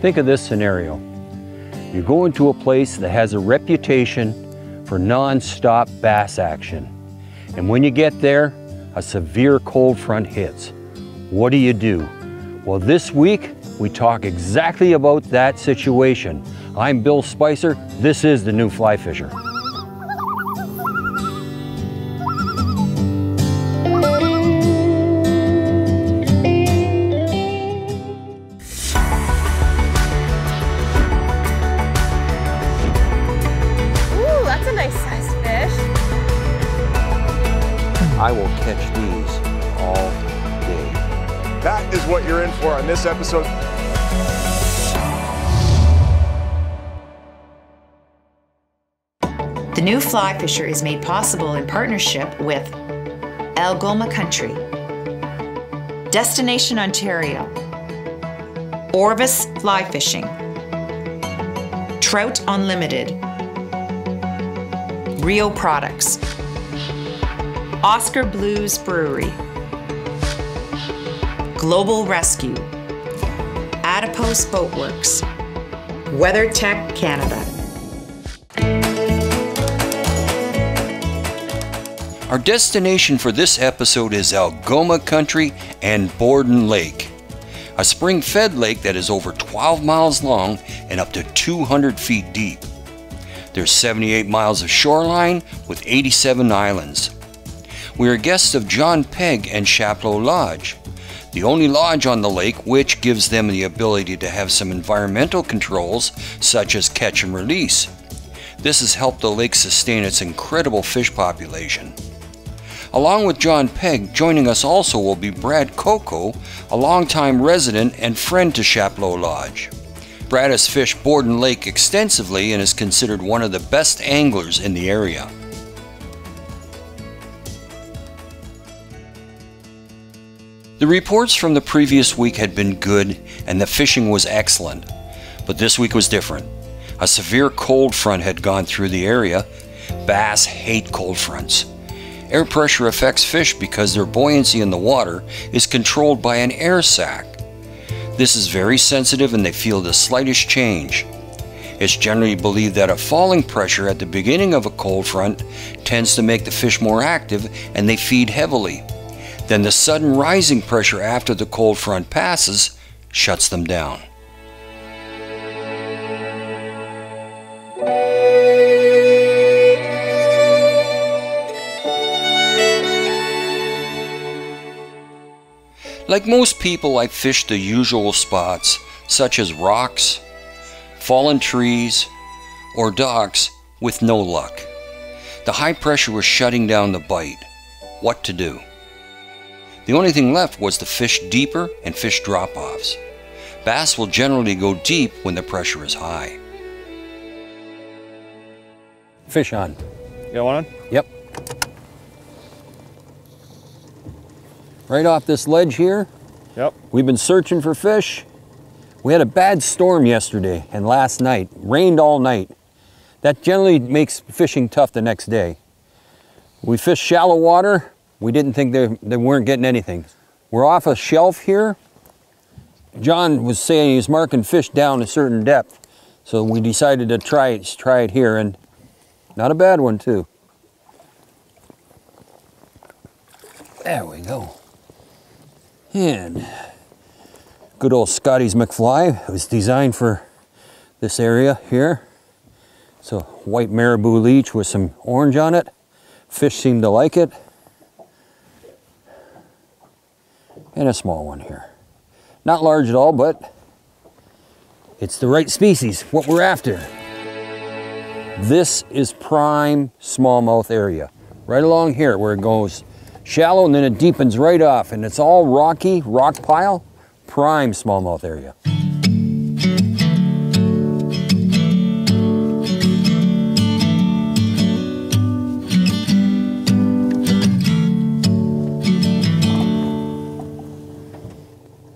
Think of this scenario. You go into a place that has a reputation for non-stop bass action. And when you get there, a severe cold front hits. What do? Well, this week, we talk exactly about that situation. I'm Bill Spicer. This is the New Fly Fisher. I will catch these all day. That is what you're in for on this episode. The New Fly Fisher is made possible in partnership with Algoma Country, Destination Ontario, Orvis Fly Fishing, Trout Unlimited, Rio Products, Oscar Blues Brewery, Global Rescue, Adipose Boatworks, WeatherTech Canada. Our destination for this episode is Algoma Country and Borden Lake, a spring-fed lake that is over 12 miles long and up to 200 feet deep. There's 78 miles of shoreline with 87 islands. We are guests of John Pegg and Chapleau Lodge, the only lodge on the lake which gives them the ability to have some environmental controls such as catch and release. This has helped the lake sustain its incredible fish population. Along with John Pegg, joining us also will be Brad Coco, a longtime resident and friend to Chapleau Lodge. Brad has fished Borden Lake extensively and is considered one of the best anglers in the area. The reports from the previous week had been good and the fishing was excellent, but this week was different. A severe cold front had gone through the area. Bass hate cold fronts. Air pressure affects fish because their buoyancy in the water is controlled by an air sac. This is very sensitive and they feel the slightest change. It's generally believed that a falling pressure at the beginning of a cold front tends to make the fish more active and they feed heavily. Then the sudden rising pressure after the cold front passes shuts them down. Like most people, I fished the usual spots, such as rocks, fallen trees, or docks, with no luck. The high pressure was shutting down the bite. What to do? The only thing left was to fish deeper and fish drop-offs. Bass will generally go deep when the pressure is high. Fish on. You got one on? Yep. Right off this ledge here. Yep. We've been searching for fish. We had a bad storm yesterday and last night. Rained all night. That generally makes fishing tough the next day. We fished shallow water. We didn't think they weren't getting anything. We're off a shelf here. John was saying he's marking fish down a certain depth. So we decided to try it here, and not a bad one too. There we go. And good old Scotty's McFly. It was designed for this area here. It's a white marabou leech with some orange on it. Fish seem to like it. And a small one here. Not large at all, but it's the right species, what we're after. This is prime smallmouth area. Right along here where it goes shallow and then it deepens right off, and it's all rocky, rock pile, prime smallmouth area.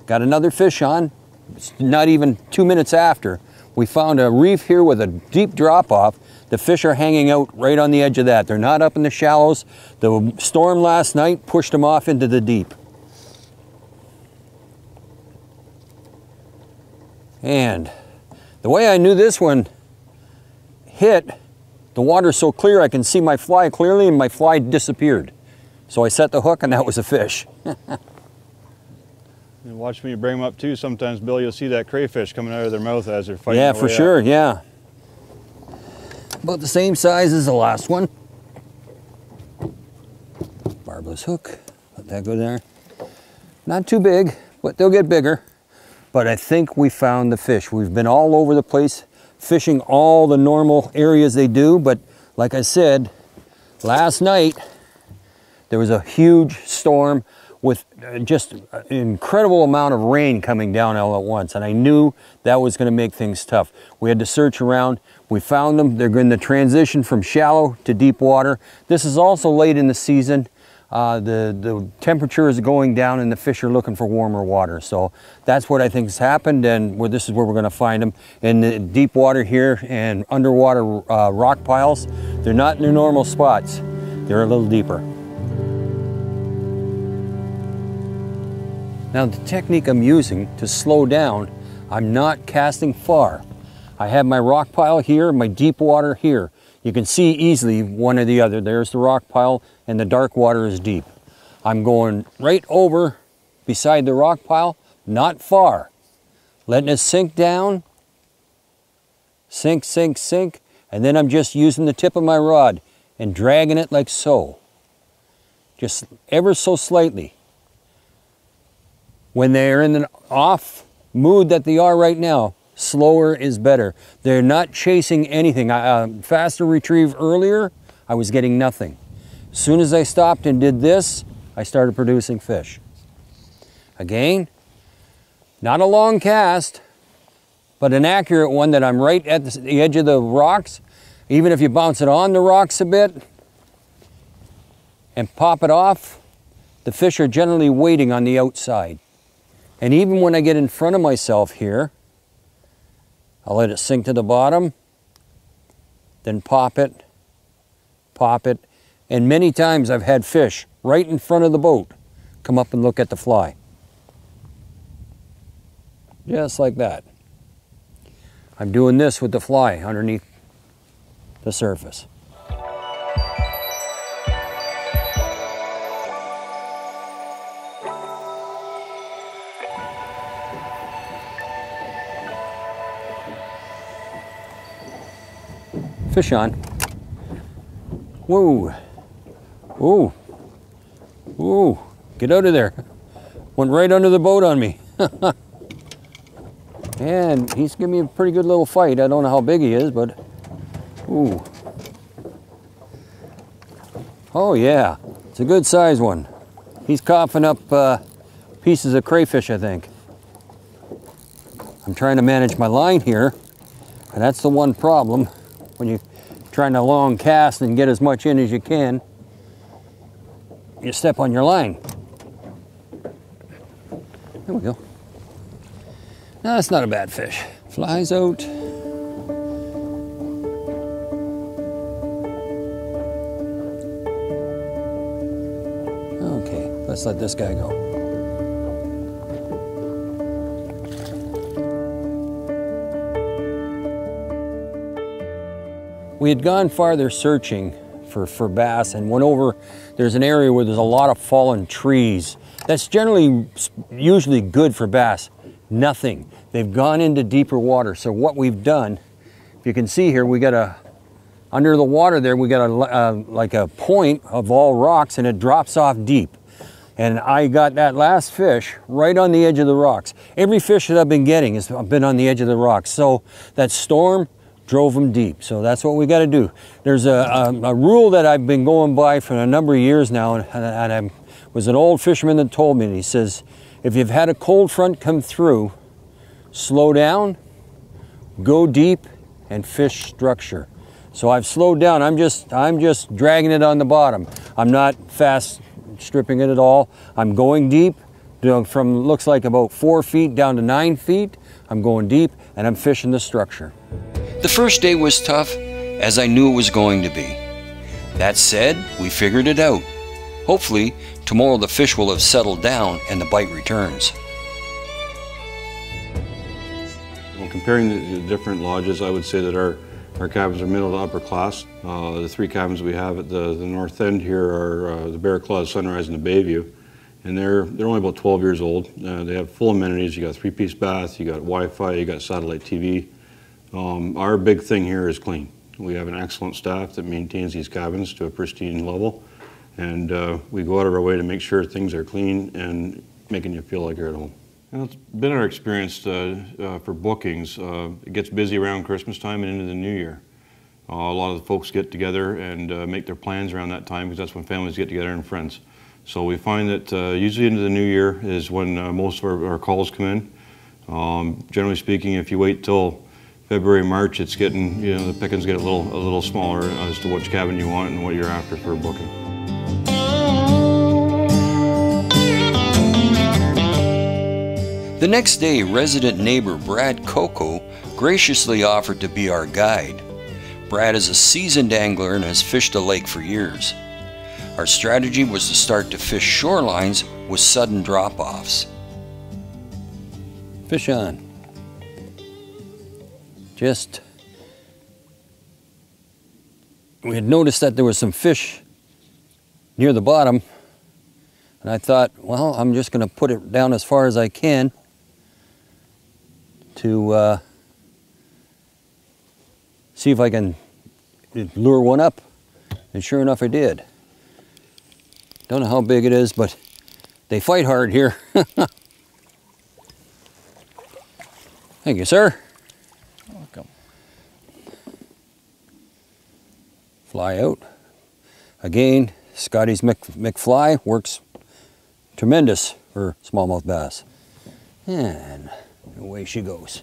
Got another fish on. It's not even 2 minutes after. We found a reef here with a deep drop off. The fish are hanging out right on the edge of that. They're not up in the shallows. The storm last night pushed them off into the deep. And the way I knew this one hit, the water's so clear I can see my fly clearly, and my fly disappeared. So I set the hook and that was a fish. And watch me bring them up too. Sometimes, Bill, you'll see that crayfish coming out of their mouth as they're fighting. Yeah, their for way sure, up. yeah. About the same size as the last one. Barbless hook, let that go there. Not too big, but they'll get bigger. But I think we found the fish. We've been all over the place fishing all the normal areas they do, but like I said, last night there was a huge storm with just an incredible amount of rain coming down all at once, and I knew that was going to make things tough. We had to search around. We found them. They're going to transition from shallow to deep water. This is also late in the season. The temperature is going down and the fish are looking for warmer water. So that's what I think has happened, and this is where we're going to find them, in the deep water here and underwater rock piles. They're not in their normal spots. They're a little deeper. Now the technique I'm using to slow down, I'm not casting far. I have my rock pile here, my deep water here. You can see easily one or the other. There's the rock pile and the dark water is deep. I'm going right over beside the rock pile, not far. Letting it sink down, sink, sink, sink, and then I'm just using the tip of my rod and dragging it like so. Just ever so slightly. When they're in an off mood that they are right now, slower is better. They're not chasing anything. Faster retrieve earlier, I was getting nothing. As soon as I stopped and did this, I started producing fish. Again, not a long cast, but an accurate one that I'm right at the edge of the rocks. Even if you bounce it on the rocks a bit and pop it off, the fish are generally waiting on the outside. And even when I get in front of myself here, I'll let it sink to the bottom, then pop it, and many times I've had fish right in front of the boat come up and look at the fly. Just like that. I'm doing this with the fly underneath the surface. Fish on. Whoa. Whoa. Whoa. Get out of there. Went right under the boat on me. And he's giving me a pretty good little fight. I don't know how big he is, but ooh. Oh yeah, it's a good size one. He's coughing up pieces of crayfish, I think. I'm trying to manage my line here, and that's the one problem when you're trying to long cast and get as much in as you can. You step on your line. There we go. No, that's not a bad fish. Flies out. Okay, let's let this guy go. We had gone farther searching for bass and went over, there's an area where there's a lot of fallen trees. That's usually good for bass. Nothing. They've gone into deeper water. So what we've done, if you can see here, we got under the water there, we got like a point of all rocks, and it drops off deep. And I got that last fish right on the edge of the rocks. Every fish that I've been getting has been on the edge of the rocks. So that storm drove them deep. So that's what we got to do. There's a rule that I've been going by for a number of years now, and I was an old fisherman that told me, and he says, if you've had a cold front come through, slow down, go deep, and fish structure. So I've slowed down. I'm just dragging it on the bottom. I'm not fast stripping it at all. I'm going deep, from looks like about 4 feet down to 9 feet. I'm going deep, and I'm fishing the structure. The first day was tough, as I knew it was going to be. That said, we figured it out. Hopefully, tomorrow the fish will have settled down and the bite returns. Comparing the different lodges, I would say that our cabins are middle to upper class. The three cabins we have at the north end here are the Bear Claw, Sunrise, and the Bayview. And they're only about 12 years old. They have full amenities. You got a three-piece bath, you got Wi-Fi, you got satellite TV. Our big thing here is clean. We have an excellent staff that maintains these cabins to a pristine level. And we go out of our way to make sure things are clean and making you feel like you're at home. And it's been our experience for bookings. It gets busy around Christmas time and into the new year. A lot of the folks get together and make their plans around that time because that's when families get together and friends. So we find that usually into the new year is when most of our calls come in. Generally speaking, if you wait till February, March, it's getting, the pickings get a little smaller as to which cabin you want and what you're after for a booking. The next day, resident neighbor Brad Coco graciously offered to be our guide. Brad is a seasoned angler and has fished the lake for years. Our strategy was to start to fish shorelines with sudden drop-offs. Fish on. We had noticed that there was some fish near the bottom, and I thought, well, I'm just going to put it down as far as I can to see if I can lure one up, and sure enough I did. Don't know how big it is, but they fight hard here. Thank you, sir. Welcome. Fly out. Again, Scotty's MCFLY works tremendous for smallmouth bass. And away she goes.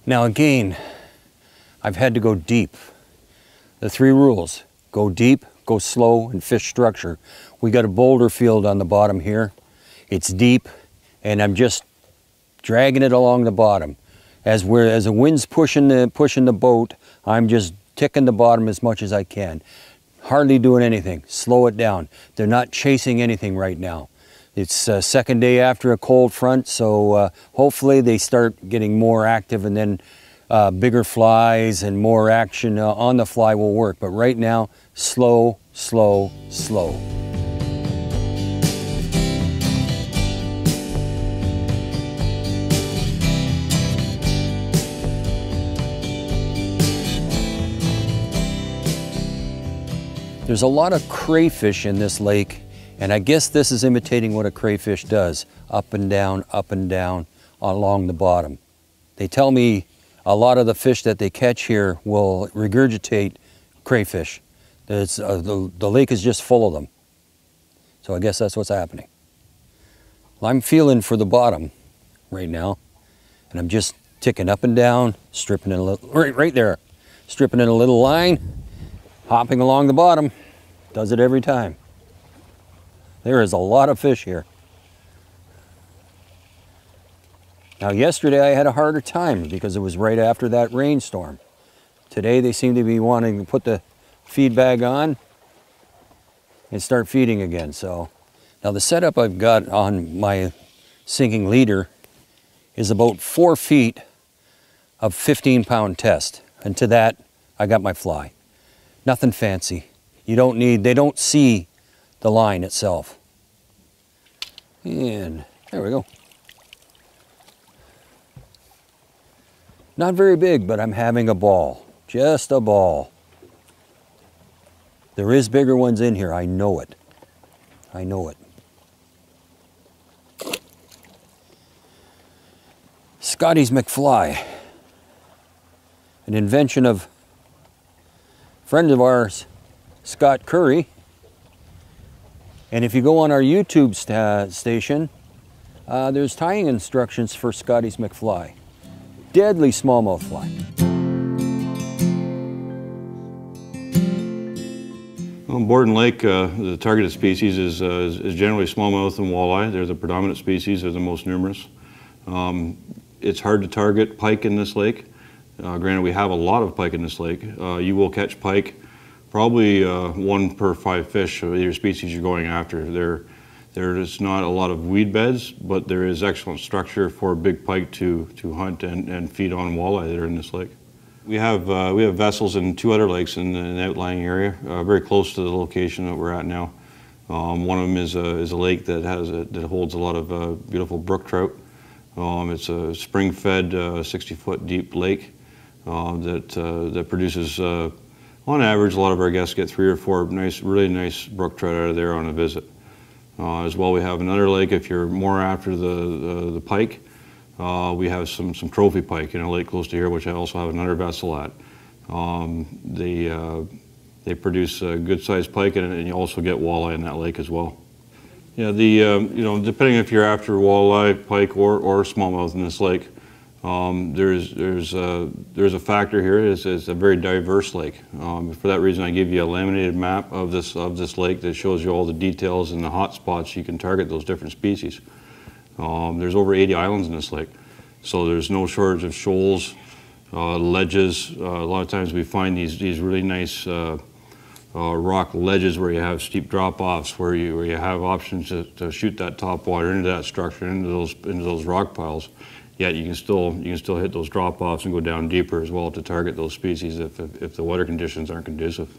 Now again, I've had to go deep. The three rules: go deep, go slow, and fish structure. We got a boulder field on the bottom here. It's deep, and I'm just dragging it along the bottom. As the wind's pushing the boat, I'm just ticking the bottom as much as I can. Hardly doing anything. Slow it down. They're not chasing anything right now. It's second day after a cold front, so hopefully they start getting more active, and then bigger flies and more action on the fly will work. But right now, slow, slow, slow. There's a lot of crayfish in this lake, and I guess this is imitating what a crayfish does, up and down along the bottom. They tell me a lot of the fish that they catch here will regurgitate crayfish. The lake is just full of them. So I guess that's what's happening. Well, I'm feeling for the bottom right now, and I'm just ticking up and down, stripping in a little, right there, stripping in a little line, hopping along the bottom. Does it every time. There is a lot of fish here. Now yesterday I had a harder time because it was right after that rainstorm. Today they seem to be wanting to put the feed bag on and start feeding again. So now the setup I've got on my sinking leader is about 4 feet of 15-pound test. And to that I got my fly. Nothing fancy. They don't see the line itself. And there we go. Not very big, but I'm having a ball. Just a ball. There is bigger ones in here, I know it. I know it. Scotty's MCFLY, an invention of a friend of ours, Scott Curry. And if you go on our YouTube station, there's tying instructions for Scotty's MCFLY. Deadly smallmouth fly. On Borden Lake, the targeted species is generally smallmouth and walleye. They're the predominant species, they're the most numerous. It's hard to target pike in this lake. Granted, we have a lot of pike in this lake. You will catch pike, probably 1 per 5 fish of your species you're going after. There is not a lot of weed beds, but there is excellent structure for big pike to hunt and feed on walleye that are in this lake. We have vessels in 2 other lakes in the outlying area, very close to the location that we're at now. One of them is a lake that holds a lot of beautiful brook trout. It's a spring-fed, 60-foot deep lake that produces, on average, a lot of our guests get 3 or 4 really nice brook trout out of there on a visit. As well, we have another lake, if you're more after the pike, we have some trophy pike in a lake close to here, which I also have another vessel at. They produce good-sized pike, and you also get walleye in that lake as well. Yeah, depending if you're after walleye, pike, or smallmouth in this lake, there's a factor here. It's a very diverse lake. For that reason, I give you a laminated map of this lake that shows you all the details and the hot spots you can target those different species. There's over 80 islands in this lake, so there's no shortage of shoals, ledges. A lot of times we find these really nice rock ledges where you have steep drop-offs, where you have options to shoot that top water into that structure, into those rock piles. Yet you can still hit those drop-offs and go down deeper as well to target those species if the weather conditions aren't conducive.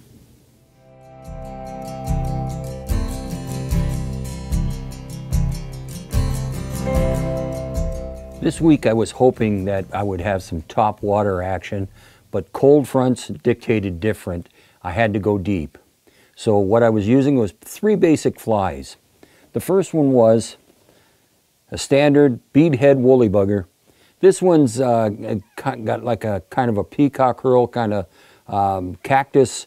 This week I was hoping that I would have some top water action, but cold fronts dictated different. I had to go deep. So what I was using was 3 basic flies. The first one was a standard BEADHEAD WOOLYBUGGER. This one's got like a kind of a peacock herl, kind of cactus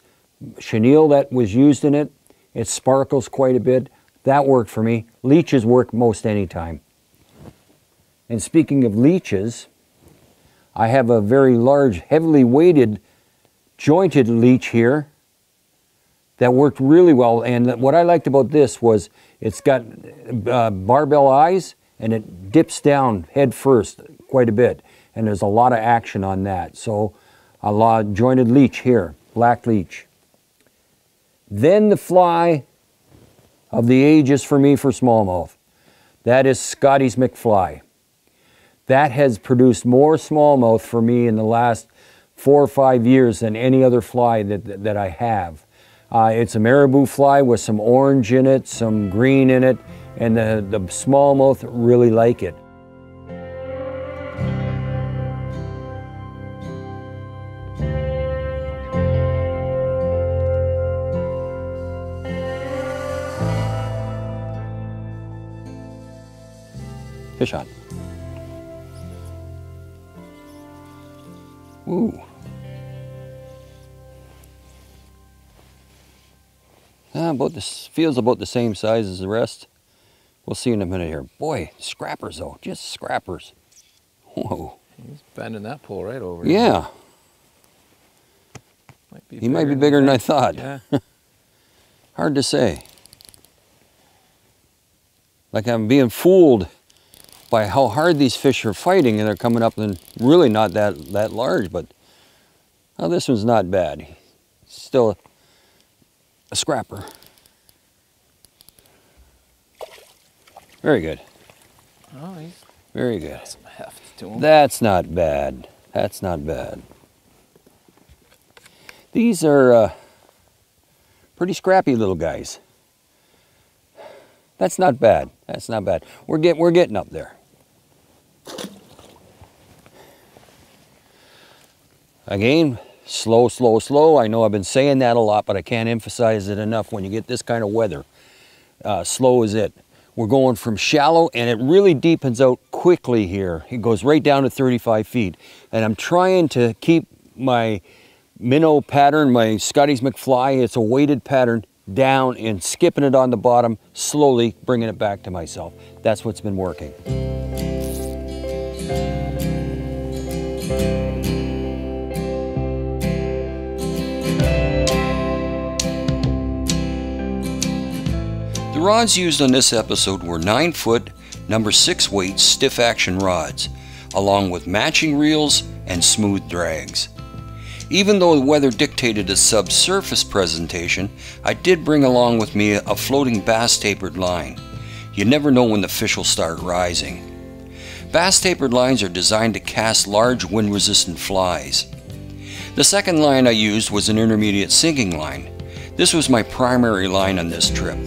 chenille that was used in it. It sparkles quite a bit. That worked for me. Leeches work most any time. And speaking of leeches, I have a very large, heavily weighted, jointed leech here that worked really well. And what I liked about this was it's got barbell eyes, and it dips down head first quite a bit. And there's a lot of action on that. So a lot of jointed leech here, black leech. Then the fly of the ages for me for smallmouth. That is SCOTTY'S MCFLY. That has produced more smallmouth for me in the last 4 or 5 years than any other fly that I have. It's a marabou fly with some orange in it, some green in it, and the smallmouth really like it. Fish on. Ooh. About this feels about the same size as the rest. We'll see in a minute here. Boy, scrappers though, just scrappers. Whoa. He's bending that pole right over. Yeah. He might be bigger than I thought. Yeah. Hard to say. Like I'm being fooled by how hard these fish are fighting, and they're coming up and really not that large, but oh, this one's not bad. Still a scrapper. Very good. Oh, he's very good. got some heft to him. That's not bad. That's not bad. These are pretty scrappy little guys. That's not bad. That's not bad. We're getting up there. Again, slow, slow, slow. I know I've been saying that a lot, but I can't emphasize it enough when you get this kind of weather. Slow is it. We're going from shallow, and it really deepens out quickly here. It goes right down to 35 feet. And I'm trying to keep my minnow pattern, my SCOTTY'S MCFLY, it's a weighted pattern, down and skipping it on the bottom, slowly bringing it back to myself. That's what's been working. The rods used on this episode were 9-foot, number 6 weight stiff action rods, along with matching reels and smooth drags. Even though the weather dictated a subsurface presentation, I did bring along with me a floating bass tapered line. You never know when the fish will start rising. Bass tapered lines are designed to cast large wind-resistant flies. The second line I used was an intermediate sinking line. This was my primary line on this trip.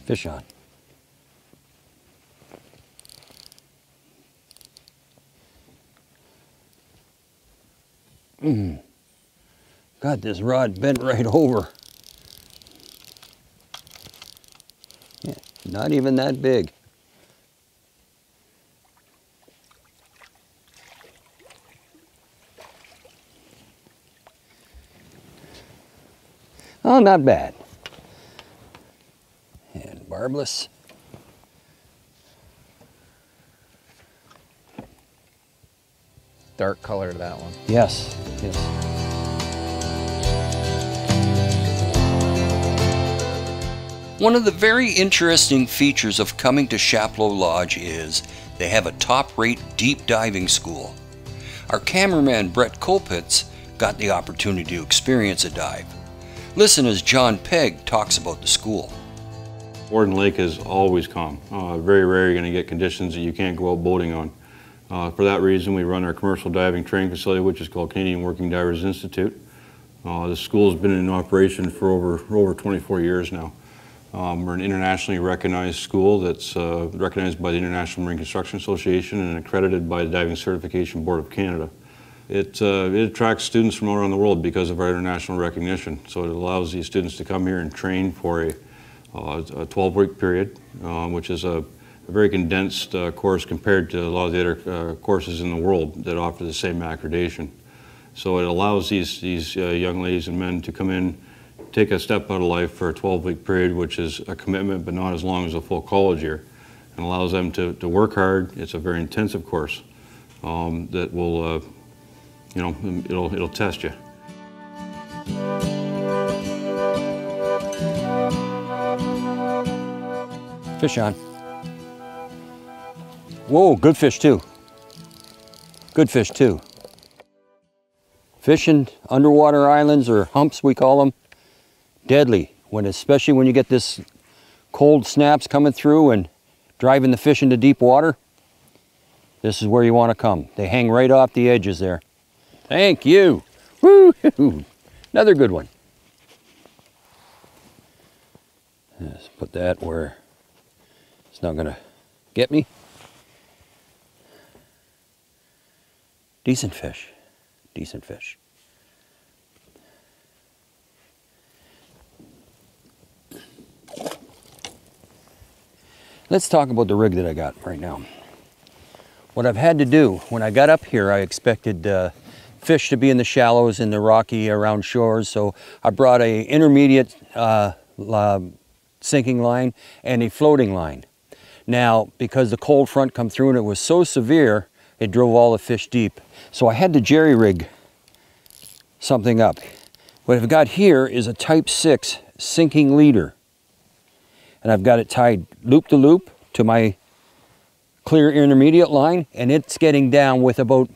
Fish on. Got this rod bent right over. Yeah, not even that big. Oh, not bad. And barbless. Dark color to that one. Yes, yes. One of the very interesting features of coming to Chapleau Lodge is they have a top-rate deep diving school. Our cameraman Brett Colpitz got the opportunity to experience a dive. Listen as John Pegg talks about the school. Borden Lake is always calm. Very rare you're going to get conditions that you can't go out boating on. For that reason, we run our commercial diving training facility, which is called Canadian Working Divers Institute. The school has been in operation for over 24 years now. We're an internationally recognized school that's recognized by the International Marine Construction Association and accredited by the Diving Certification Board of Canada. It attracts students from all around the world because of our international recognition. So it allows these students to come here and train for a 12-week period, which is a very condensed course compared to a lot of the other courses in the world that offer the same accreditation. So it allows these young ladies and men to come in, take a step out of life for a 12-week period, which is a commitment but not as long as a full college year, and allows them to work hard. It's a very intensive course that will, it'll test you. Fish on. Whoa, good fish too. Good fish too. Fishing underwater islands, or humps we call them, deadly. Especially when you get this cold snaps coming through and driving the fish into deep water. This is where you want to come. They hang right off the edges there. Thank you. Woo! Another good one. Let's put that where it's not going to get me. Decent fish. Decent fish. Let's talk about the rig that I got right now. What I've had to do, when I got up here, I expected fish to be in the shallows in the rocky around shores, so I brought a intermediate sinking line and a floating line. Now, because the cold front come through and it was so severe, it drove all the fish deep. So I had to jerry rig something up. What I've got here is a Type 6 sinking leader. And I've got it tied loop to loop to my clear intermediate line, and it's getting down with about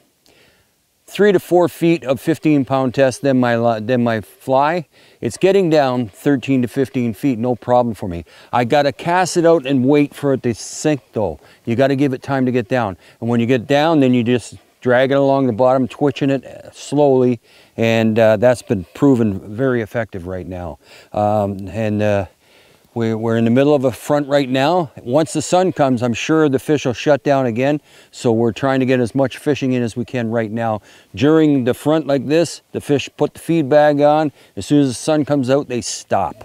3 to 4 feet of 15-pound test, then my fly. It's getting down 13 to 15 feet, no problem for me. I gotta cast it out and wait for it to sink though. You gotta give it time to get down. And when you get down, then you just drag it along the bottom, twitching it slowly, and that's been proven very effective right now. We're in the middle of a front right now. Once the sun comes, I'm sure the fish will shut down again. So we're trying to get as much fishing in as we can right now. During the front like this, the fish put the feed bag on. As soon as the sun comes out, they stop.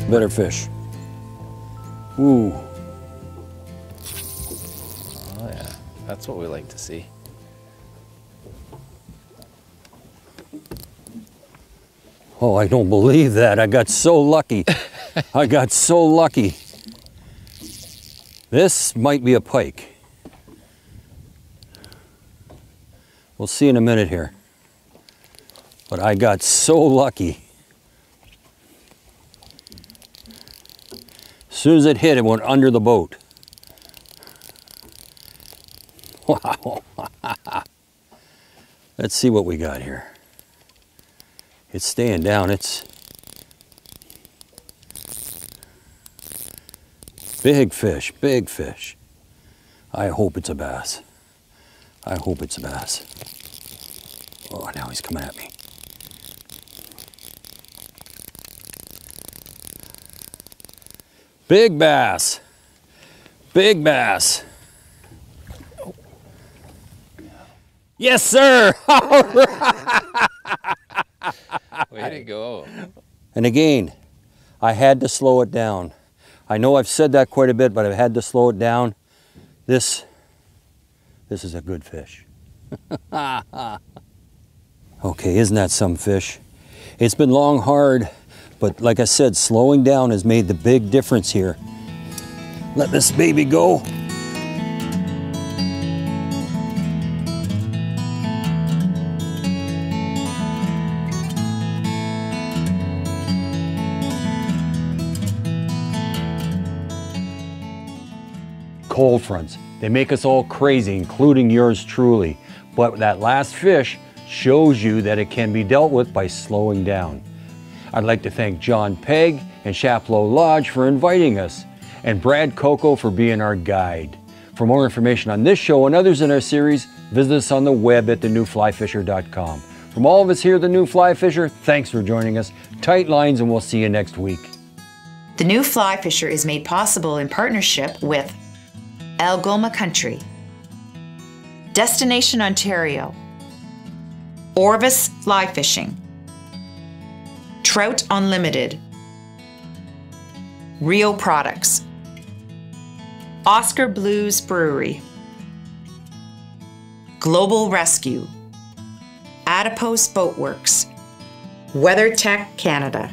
Better fish. Ooh. Oh yeah, that's what we like to see. Oh, I don't believe that. I got so lucky. I got so lucky. This might be a pike. We'll see in a minute here. But I got so lucky. As soon as it hit, it went under the boat. Wow. Let's see what we got here. It's staying down. It's big fish, big fish. I hope it's a bass. I hope it's a bass. Oh, now he's coming at me. Big bass. Big bass. Yes, sir. All right. Way to go. And again, I had to slow it down. I know I've said that quite a bit, but I've had to slow it down. This is a good fish. Okay, isn't that some fish? It's been long, hard, but like I said, slowing down has made the big difference here. Let this baby go. Cold fronts, they make us all crazy, including yours truly. But that last fish shows you that it can be dealt with by slowing down. I'd like to thank John Pegg and Chapleau Lodge for inviting us, and Brad Coco for being our guide. For more information on this show and others in our series, visit us on the web at thenewflyfisher.com. From all of us here at The New Fly Fisher, thanks for joining us. Tight lines, and we'll see you next week. The New Fly Fisher is made possible in partnership with Algoma Country, Destination Ontario, Orvis Fly Fishing, Trout Unlimited, Rio Products, Oscar Blues Brewery, Global Rescue, Adipose Boatworks, WeatherTech Canada.